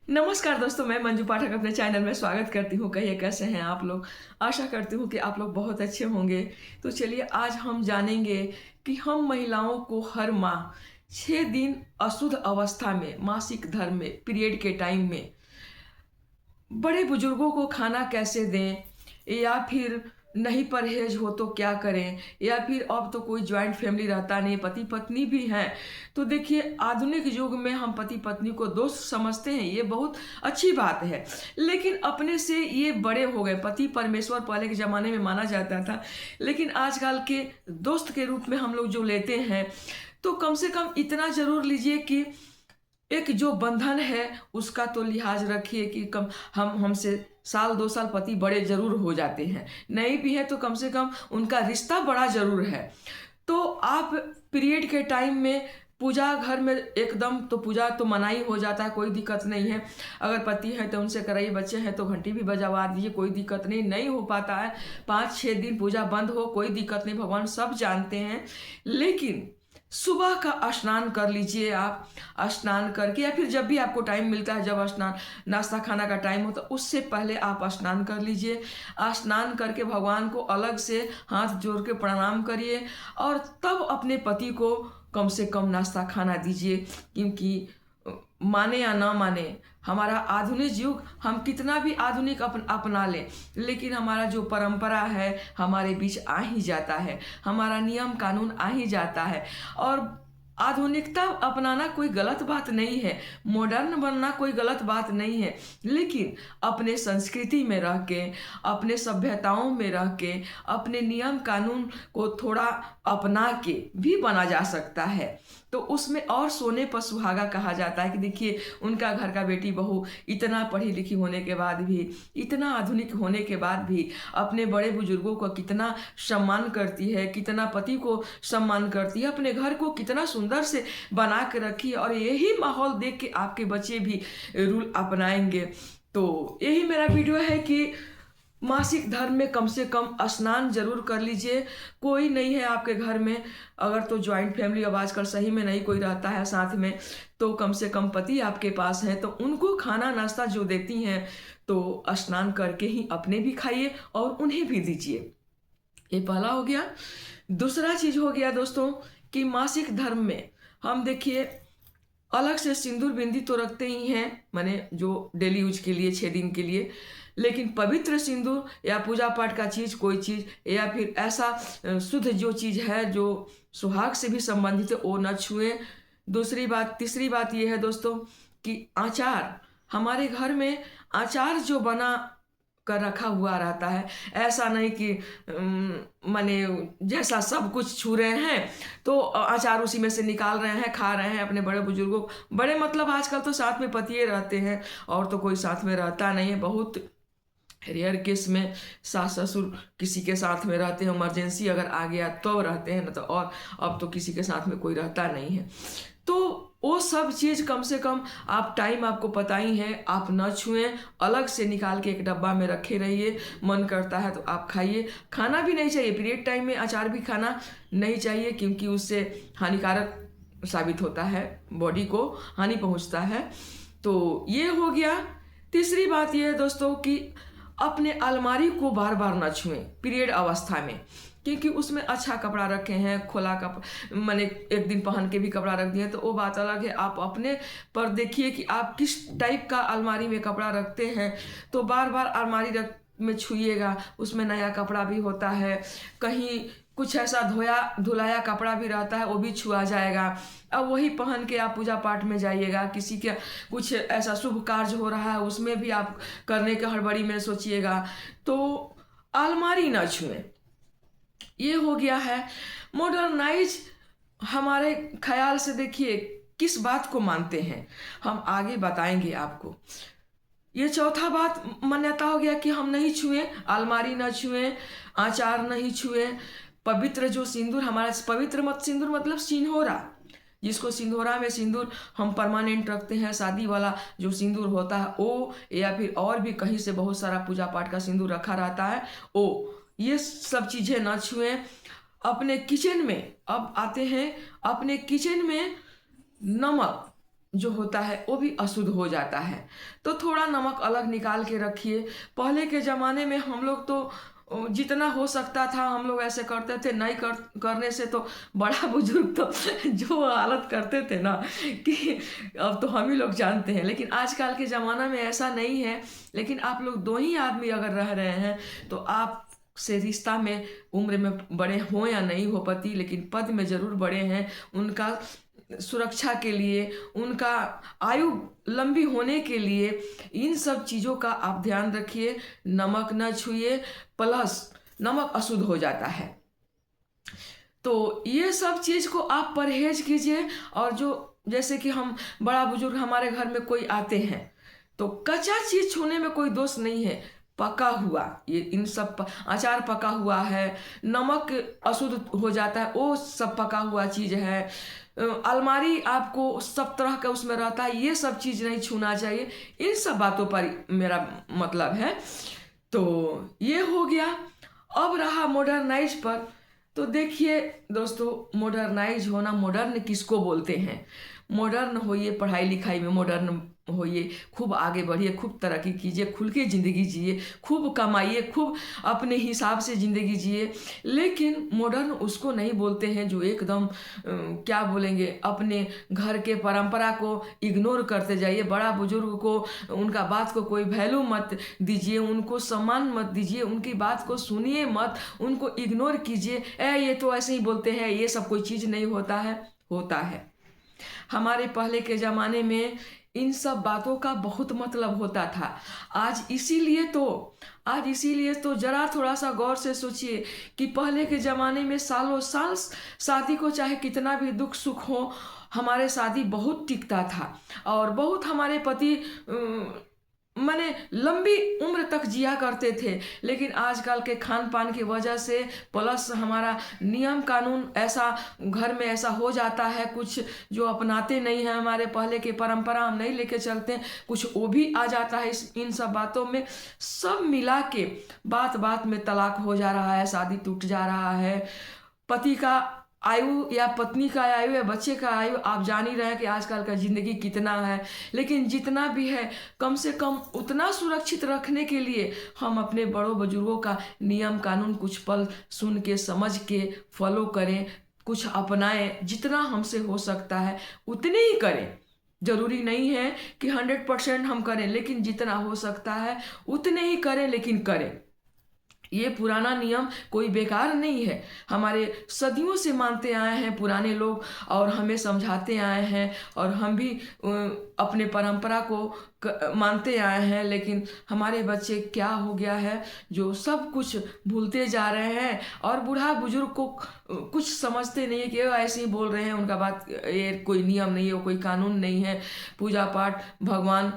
नमस्कार दोस्तों, मैं मंजू पाठक अपने चैनल में स्वागत करती हूँ। कहिए कैसे हैं आप लोग। आशा करती हूँ कि आप लोग बहुत अच्छे होंगे। तो चलिए आज हम जानेंगे कि हम महिलाओं को हर माह 6 दिन अशुद्ध अवस्था में, मासिक धर्म में, पीरियड के टाइम में बड़े बुजुर्गों को खाना कैसे दें, या फिर नहीं परहेज हो तो क्या करें, या फिर अब तो कोई ज्वाइंट फैमिली रहता नहीं, पति पत्नी भी हैं। तो देखिए, आधुनिक युग में हम पति पत्नी को दोस्त समझते हैं, ये बहुत अच्छी बात है। लेकिन अपने से ये बड़े हो गए, पति परमेश्वर पहले के ज़माने में माना जाता था, लेकिन आजकल के दोस्त के रूप में हम लोग जो लेते हैं, तो कम से कम इतना ज़रूर लीजिए कि एक जो बंधन है उसका तो लिहाज रखिए कि कम हम हमसे साल 2 साल पति बड़े जरूर हो जाते हैं, नहीं भी है तो कम से कम उनका रिश्ता बड़ा जरूर है। तो आप पीरियड के टाइम में पूजा घर में एकदम, तो पूजा तो मना ही हो जाता है, कोई दिक्कत नहीं है। अगर पति है तो उनसे कराइए, बच्चे हैं तो घंटी भी बजवा दीजिए, कोई दिक्कत नहीं। नहीं हो पाता है 5-6 दिन पूजा बंद हो, कोई दिक्कत नहीं, भगवान सब जानते हैं। लेकिन सुबह का स्नान कर लीजिए आप। स्नान करके या फिर जब भी आपको टाइम मिलता है, जब स्नान नाश्ता खाना का टाइम हो तो उससे पहले आप स्नान कर लीजिए। स्नान करके भगवान को अलग से हाथ जोड़ के प्रणाम करिए और तब अपने पति को कम से कम नाश्ता खाना दीजिए। क्योंकि माने या ना माने, हमारा आधुनिक युग, हम कितना भी आधुनिक अपना लें, लेकिन हमारा जो परंपरा है हमारे बीच आ ही जाता है, हमारा नियम कानून आ ही जाता है। और आधुनिकता अपनाना कोई गलत बात नहीं है, मॉडर्न बनना कोई गलत बात नहीं है, लेकिन अपने संस्कृति में रह के, अपने सभ्यताओं में रह के, अपने नियम कानून को थोड़ा अपना के भी बना जा सकता है। तो उसमें और सोने पर सुहागा कहा जाता है कि देखिए, उनका घर का बेटी बहू इतना पढ़ी लिखी होने के बाद भी, इतना आधुनिक होने के बाद भी अपने बड़े बुजुर्गों को कितना सम्मान करती है, कितना पति को सम्मान करती है, अपने घर को कितना सुंदर से बना के रखी है। और यही माहौल देख के आपके बच्चे भी रूल अपनाएंगे। तो यही मेरा वीडियो है कि मासिक धर्म में कम से कम स्नान जरूर कर लीजिए। कोई नहीं है आपके घर में, अगर तो ज्वाइंट फैमिली अब आजकल सही में नहीं कोई रहता है साथ में, तो कम से कम पति आपके पास है तो उनको खाना नाश्ता जो देती हैं तो स्नान करके ही अपने भी खाइए और उन्हें भी दीजिए। ये पहला हो गया। दूसरा चीज हो गया दोस्तों कि मासिक धर्म में हम देखिए अलग से सिंदूर बिंदी तो रखते ही हैं, माने जो डेली यूज के लिए 6 दिन के लिए, लेकिन पवित्र सिंदूर या पूजा पाठ का चीज, कोई चीज या फिर ऐसा शुद्ध जो चीज है जो सुहाग से भी संबंधित है वो न छुएं। दूसरी बात, तीसरी बात ये है दोस्तों कि आचार, हमारे घर में आचार जो बना कर रखा हुआ रहता है, ऐसा नहीं कि माने जैसा सब कुछ छू रहे हैं तो अचार उसी में से निकाल रहे हैं, खा रहे हैं अपने बड़े बुजुर्गों। बड़े मतलब आजकल तो साथ में पतिए रहते हैं और तो कोई साथ में रहता नहीं है। बहुत रेयर केस में सास ससुर किसी के साथ में रहते हैं, इमरजेंसी अगर आ गया तो रहते हैं, ना तो और अब तो किसी के साथ में कोई रहता नहीं है। तो वो सब चीज कम से कम आप, टाइम आपको पता ही है, आप न छुएं, अलग से निकाल के एक डब्बा में रखे रहिए। मन करता है तो आप खाइए। खाना भी नहीं चाहिए पीरियड टाइम में, अचार भी खाना नहीं चाहिए क्योंकि उससे हानिकारक साबित होता है, बॉडी को हानि पहुंचता है। तो ये हो गया। तीसरी बात यह है दोस्तों कि अपने अलमारी को बार बार न छुएं पीरियड अवस्था में, क्योंकि उसमें अच्छा कपड़ा रखे हैं, खोला कपड़ा, मैंने एक दिन पहन के भी कपड़ा रख दिया तो वो बात अलग है। आप अपने पर देखिए कि आप किस टाइप का अलमारी में कपड़ा रखते हैं। तो बार बार अलमारी रख में छुइएगा, उसमें नया कपड़ा भी होता है, कहीं कुछ ऐसा धोया धुलाया कपड़ा भी रहता है वो भी छुआ जाएगा। अब वही पहन के आप पूजा पाठ में जाइएगा, किसी के कुछ ऐसा शुभ कार्य हो रहा है उसमें भी आप करने के हड़बड़ी में सोचिएगा, तो अलमारी ना छुएं। ये हो गया है मॉडर्नाइज। हमारे ख्याल से देखिए किस बात को मानते हैं, हम आगे बताएंगे आपको। ये चौथा बात मान्यता हो गया कि हम नहीं छुएं, अलमारी ना छुएं, आचार नहीं छुएं। पवित्र जो सिंदूर, हमारा पवित्र मत सिंदूर मतलब सिंदूरा, जिसको सिंदूरा में सिंदूर हम परमानेंट रखते हैं, शादी वाला जो सिंदूर होता है वो, या फिर और भी कहीं से बहुत सारा पूजा पाठ का सिंदूर रखा रहता है वो, ये सब चीजें ना छुएं। अपने किचन में, अब आते हैं अपने किचन में नमक, जो होता है वो भी अशुद्ध हो जाता है। तो थोड़ा नमक अलग निकाल के रखिए। पहले के ज़माने में हम लोग तो जितना हो सकता था हम लोग ऐसे करते थे, नहीं करने से तो बड़ा बुजुर्ग तो जो हालत करते थे ना कि अब तो हम ही लोग जानते हैं। लेकिन आजकल के ज़माना में ऐसा नहीं है। लेकिन आप लोग दो ही आदमी अगर रह रहे हैं तो आप से रिश्ता में उम्र में बड़े हों या नहीं हो पति, लेकिन पद में ज़रूर बड़े हैं। उनका सुरक्षा के लिए, उनका आयु लंबी होने के लिए इन सब चीज़ों का आप ध्यान रखिए। नमक न छुइए, प्लस नमक अशुद्ध हो जाता है। तो ये सब चीज़ को आप परहेज कीजिए। और जो जैसे कि हम बड़ा बुजुर्ग हमारे घर में कोई आते हैं तो कच्चा चीज़ छूने में कोई दोष नहीं है। पका हुआ, ये इन सब अचार पका हुआ है, नमक अशुद्ध हो जाता है, वो सब पका हुआ चीज़ है। अलमारी आपको सब तरह का उसमें रहता है, ये सब चीज़ नहीं छूना चाहिए। इन सब बातों पर मेरा मतलब है। तो ये हो गया। अब रहा मॉडर्नाइज पर। तो देखिए दोस्तों, मॉडर्नाइज होना, मॉडर्न किसको बोलते हैं? मॉडर्न होइए, पढ़ाई लिखाई में मॉडर्न होइए, खूब आगे बढ़िए, खूब तरक्की कीजिए, खुल के ज़िंदगी जिए, खूब कमाइए, खूब अपने हिसाब से ज़िंदगी जिए। लेकिन मॉडर्न उसको नहीं बोलते हैं जो एकदम क्या बोलेंगे, अपने घर के परंपरा को इग्नोर करते जाइए। बड़ा बुजुर्ग को, उनका बात को कोई वैल्यू मत दीजिए, उनको सम्मान मत दीजिए, उनकी बात को सुनिए मत, उनको इग्नोर कीजिए। ये तो ऐसे ही बोलते हैं, ये सब कोई चीज़ नहीं होता है। होता है। हमारे पहले के ज़माने में इन सब बातों का बहुत मतलब होता था। आज इसीलिए तो जरा थोड़ा सा गौर से सोचिए कि पहले के ज़माने में सालों साल शादी को चाहे कितना भी दुख सुख हो, हमारे शादी बहुत टिकता था। और बहुत हमारे पति माने लंबी उम्र तक जिया करते थे। लेकिन आजकल के खान पान की वजह से, प्लस हमारा नियम कानून ऐसा घर में ऐसा हो जाता है, कुछ जो अपनाते नहीं हैं, हमारे पहले के परंपरा हम नहीं लेके चलते, कुछ वो भी आ जाता है इन सब बातों में। सब मिला के बात बात में तलाक हो जा रहा है, शादी टूट जा रहा है। पति का आयु या पत्नी का आयु या बच्चे का आयु आप जान ही रहे हैं कि आजकल का ज़िंदगी कितना है। लेकिन जितना भी है, कम से कम उतना सुरक्षित रखने के लिए हम अपने बड़ों बुजुर्गों का नियम कानून कुछ पल सुन के, समझ के फॉलो करें, कुछ अपनाएं। जितना हमसे हो सकता है उतने ही करें। ज़रूरी नहीं है कि 100% हम करें, लेकिन जितना हो सकता है उतने ही करें, लेकिन करें। ये पुराना नियम कोई बेकार नहीं है। हमारे सदियों से मानते आए हैं पुराने लोग, और हमें समझाते आए हैं, और हम भी अपने परंपरा को मानते आए हैं। लेकिन हमारे बच्चे क्या हो गया है, जो सब कुछ भूलते जा रहे हैं। और बूढ़ा बुजुर्ग को कुछ समझते नहीं है कि वो ऐसे ही बोल रहे हैं, उनका बात, ये कोई नियम नहीं है, वो कोई कानून नहीं है। पूजा पाठ, भगवान,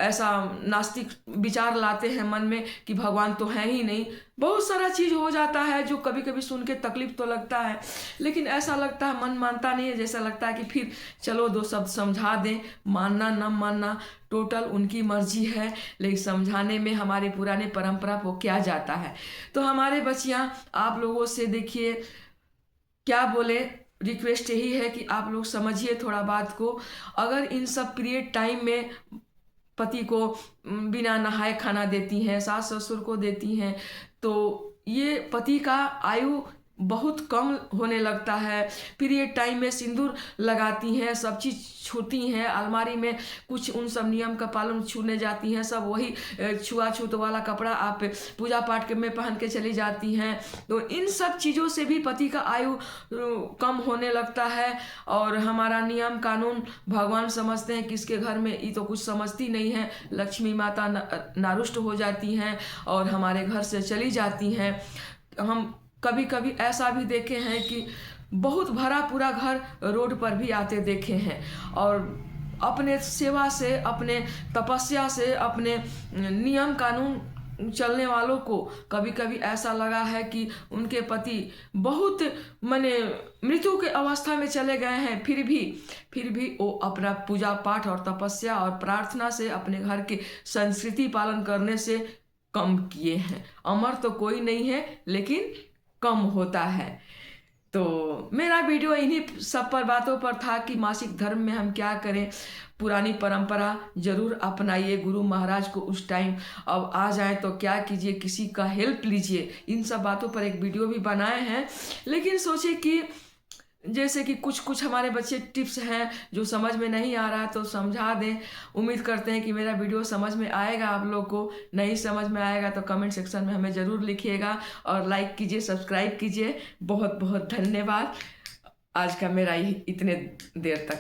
ऐसा नास्तिक विचार लाते हैं मन में कि भगवान तो है ही नहीं। बहुत सारा चीज़ हो जाता है जो कभी कभी सुन के तकलीफ तो लगता है, लेकिन ऐसा लगता है, मन मानता नहीं है। जैसा लगता है कि फिर चलो दो शब्द समझा दें, मानना न मानना टोटल उनकी मर्जी है, लेकिन समझाने में हमारे पुराने परंपरा को क्या जाता है। तो हमारे बच्चियाँ, आप लोगों से देखिए क्या बोले, रिक्वेस्ट यही है कि आप लोग समझिए थोड़ा बात को। अगर इन सब पीरियड टाइम में पति को बिना नहाए खाना देती हैं, सास ससुर को देती हैं, तो ये पति का आयु बहुत कम होने लगता है। पीरियड टाइम में सिंदूर लगाती हैं, सब चीज़ छूती हैं, अलमारी में कुछ उन सब नियम का पालन छूने जाती हैं, सब वही छुआछूत वाला कपड़ा आप पूजा पाठ के में पहन के चली जाती हैं। तो इन सब चीज़ों से भी पति का आयु कम होने लगता है। और हमारा नियम कानून भगवान समझते हैं, किसके घर में ये तो कुछ समझती नहीं है, लक्ष्मी माता नारुष्ट हो जाती हैं और हमारे घर से चली जाती हैं। हम कभी कभी ऐसा भी देखे हैं कि बहुत भरा पूरा घर रोड पर भी आते देखे हैं, और अपने सेवा से, अपने तपस्या से, अपने नियम कानून चलने वालों को कभी कभी ऐसा लगा है कि उनके पति बहुत माने मृत्यु के अवस्था में चले गए हैं, फिर भी वो अपना पूजा पाठ और तपस्या और प्रार्थना से, अपने घर की संस्कृति पालन करने से कम किए हैं। अमर तो कोई नहीं है, लेकिन कम होता है। तो मेरा वीडियो इन्हीं सब पर बातों पर था कि मासिक धर्म में हम क्या करें। पुरानी परंपरा जरूर अपनाइए, गुरु महाराज को उस टाइम अब आ जाए तो क्या कीजिए, किसी का हेल्प लीजिए। इन सब बातों पर एक वीडियो भी बनाए हैं, लेकिन सोचे कि जैसे कि कुछ कुछ हमारे बच्चे टिप्स हैं जो समझ में नहीं आ रहा तो समझा दें। उम्मीद करते हैं कि मेरा वीडियो समझ में आएगा आप लोग को। नहीं समझ में आएगा तो कमेंट सेक्शन में हमें ज़रूर लिखिएगा और लाइक कीजिए, सब्सक्राइब कीजिए। बहुत बहुत धन्यवाद। आज का मेरा इतने देर तक